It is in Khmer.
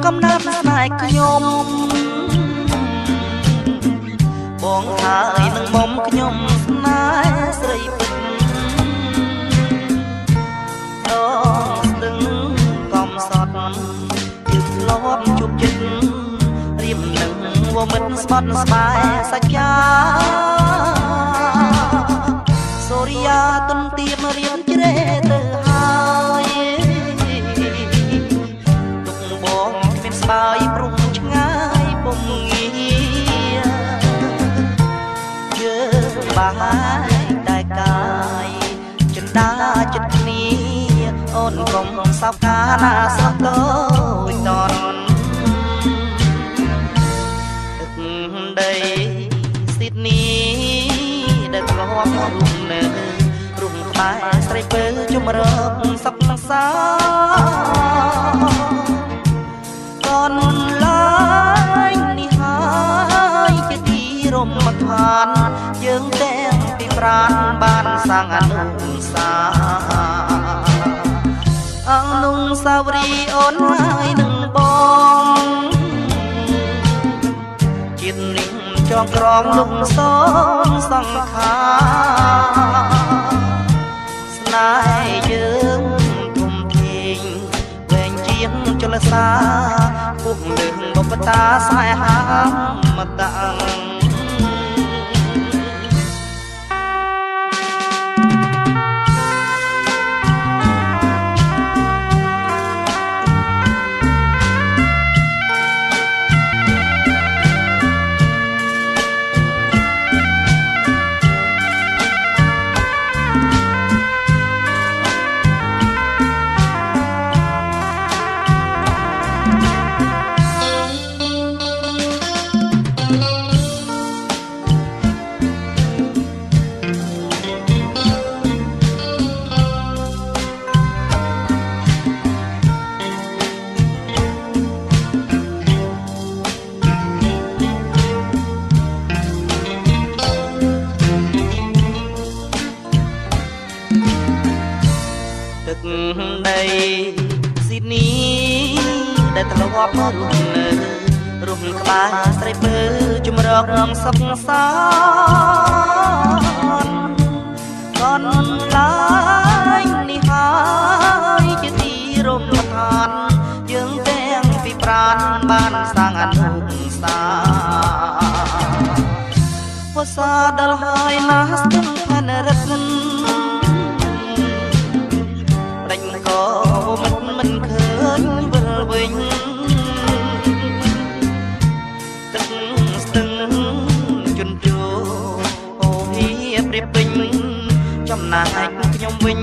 កំណត់ស្នេហ៍ខ្ញុំបងហើយនឹងមុំខ្ញុំស្នេហ៍ស្រីពិតដងស្ទឹងកំសត់យើងធ្លាប់ជួបចិត្តរៀមនឹងវមិតស្បត់ស្បាយសាច់យ៉ាសូរិយាទុនទៀមរៀមជ្រេទៅហើយទុកបងគ្មានស្បាយព្រំឆ្ងាយពុំងារយើងបាយតែកាយចិនដាចិត្តគ្នាអូនកុំសោកកាណាសោកតូចតន់ទឹកដីស៊ីដនីដែលធ្លាប់រុំនៅរុំក្បែរស្រីពើជំរកសុខសាកូនឡើយនេះហើយជាទីរមឋានយើងទាំងពីប្រាណបានសាងអនុសាអនុសាវរីយ៍អូនហើយនឹងបងជាតិនេះចងក្រងលំសងសង្ខាស្នេហ៍យើងធំធេងវែងជាងចលសាពុកលឹងបបតាស្នេហាមតាំងទឹកដីស៊ីដនីដែលធ្លាប់រុំនៅរុំក្បែរស្រីពើជំរកសុខសានកូនឡើយនេះហើយជាទីរមឋានយើងទាំងពីប្រាណបានសាងអនុសាវសាដល់ហើយណាស្ទឹងផានរតនមិនឃើញវិលវិញទឹកស្ទឹងជន់ជោអូហៀប្រៀបពេញចំណែកខ្ញុំវិញ